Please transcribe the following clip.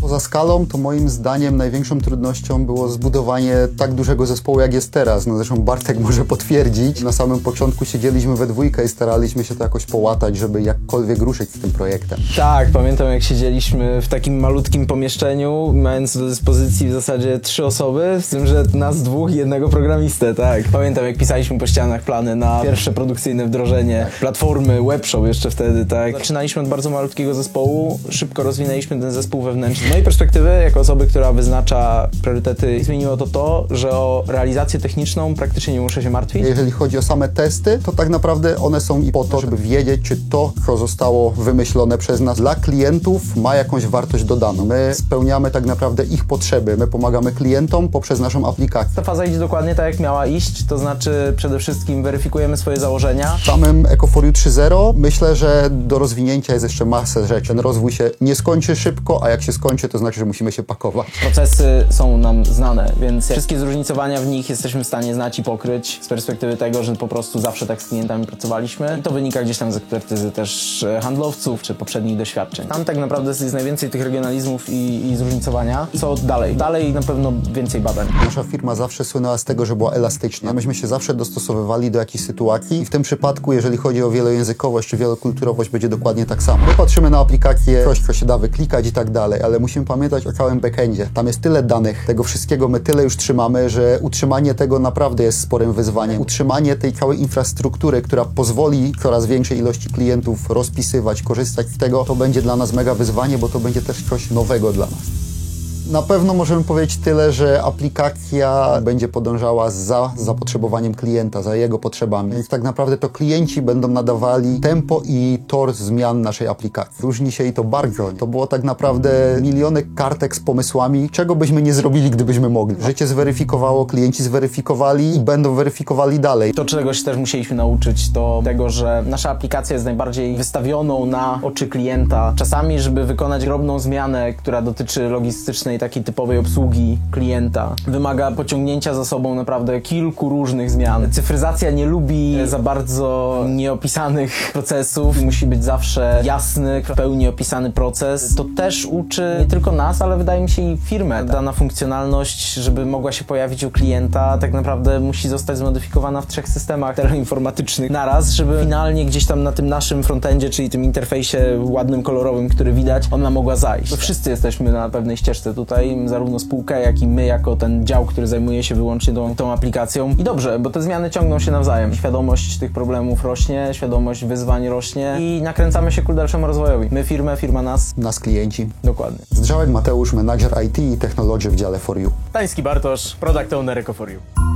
Poza skalą, to moim zdaniem największą trudnością było zbudowanie tak dużego zespołu, jak jest teraz. No zresztą Bartek może potwierdzić. Na samym początku siedzieliśmy we dwójkę i staraliśmy się to jakoś połatać, żeby jakkolwiek ruszyć z tym projektem. Tak, pamiętam jak siedzieliśmy w takim malutkim pomieszczeniu, mając do dyspozycji w zasadzie 3 osoby, z tym, że nas 2 i jednego programistę, tak. Pamiętam jak pisaliśmy po ścianach plany na pierwsze produkcyjne wdrożenie platformy Webshop jeszcze wtedy, tak. Zaczynaliśmy od bardzo malutkiego zespołu, szybko rozwinęliśmy ten zespół wewnętrzny. Z mojej perspektywy, jako osoby, która wyznacza priorytety, zmieniło to, że o realizację techniczną praktycznie nie muszę się martwić. Jeżeli chodzi o same testy, to tak naprawdę one są i po to, żeby wiedzieć, czy to, co zostało wymyślone przez nas dla klientów, ma jakąś wartość dodaną. My spełniamy tak naprawdę ich potrzeby, my pomagamy klientom poprzez naszą aplikację. Ta faza idzie dokładnie tak, jak miała iść, to znaczy przede wszystkim weryfikujemy swoje założenia. W samym Eco4U 3.0 myślę, że do rozwinięcia jest jeszcze masę rzeczy. Ten rozwój się nie skończy szybko, a jak się skończy, to znaczy, że musimy się pakować. Procesy są nam znane, więc wszystkie zróżnicowania w nich jesteśmy w stanie znać i pokryć z perspektywy tego, że po prostu zawsze tak z klientami pracowaliśmy i to wynika gdzieś tam z ekspertyzy też handlowców czy poprzednich doświadczeń. Tam tak naprawdę jest najwięcej tych regionalizmów i zróżnicowania. Co dalej? Dalej na pewno więcej badań. Nasza firma zawsze słynęła z tego, że była elastyczna. Myśmy się zawsze dostosowywali do jakiejś sytuacji i w tym przypadku, jeżeli chodzi o wielojęzykowość czy wielokulturowość, będzie dokładnie tak samo. My patrzymy na aplikację, coś, co się da wyklikać i tak dalej, ale musimy pamiętać o całym backendzie. Tam jest tyle danych, tego wszystkiego my tyle już trzymamy, że utrzymanie tego naprawdę jest sporym wyzwaniem. Utrzymanie tej całej infrastruktury, która pozwoli coraz większej ilości klientów rozpisywać, korzystać z tego, to będzie dla nas mega wyzwanie, bo to będzie też coś nowego dla nas. Na pewno możemy powiedzieć tyle, że aplikacja będzie podążała za zapotrzebowaniem klienta, za jego potrzebami. Więc tak naprawdę to klienci będą nadawali tempo i tor zmian naszej aplikacji. Różni się i to bardzo. To było tak naprawdę miliony kartek z pomysłami, czego byśmy nie zrobili, gdybyśmy mogli. Życie zweryfikowało, klienci zweryfikowali i będą weryfikowali dalej. To, czego się też musieliśmy nauczyć, to tego, że nasza aplikacja jest najbardziej wystawioną na oczy klienta. Czasami, żeby wykonać drobną zmianę, która dotyczy logistycznej takiej typowej obsługi klienta, wymaga pociągnięcia za sobą naprawdę kilku różnych zmian. Cyfryzacja nie lubi za bardzo nieopisanych procesów. Musi być zawsze jasny, w pełni opisany proces. To też uczy nie tylko nas, ale wydaje mi się i firmę. Dana funkcjonalność, żeby mogła się pojawić u klienta, tak naprawdę musi zostać zmodyfikowana w 3 systemach teleinformatycznych naraz, żeby finalnie gdzieś tam na tym naszym frontendzie, czyli tym interfejsie ładnym, kolorowym, który widać, ona mogła zajść. Bo wszyscy jesteśmy na pewnej ścieżce tutaj, zarówno spółka, jak i my jako ten dział, który zajmuje się wyłącznie tą aplikacją. I dobrze, bo te zmiany ciągną się nawzajem. Świadomość tych problemów rośnie, świadomość wyzwań rośnie i nakręcamy się ku dalszemu rozwojowi. My firmę, firma nas. Nas klienci. Dokładnie. Zdrzałek Mateusz, menadżer IT i technologii w dziale 4U. Tański Bartosz, product owner Eco4U.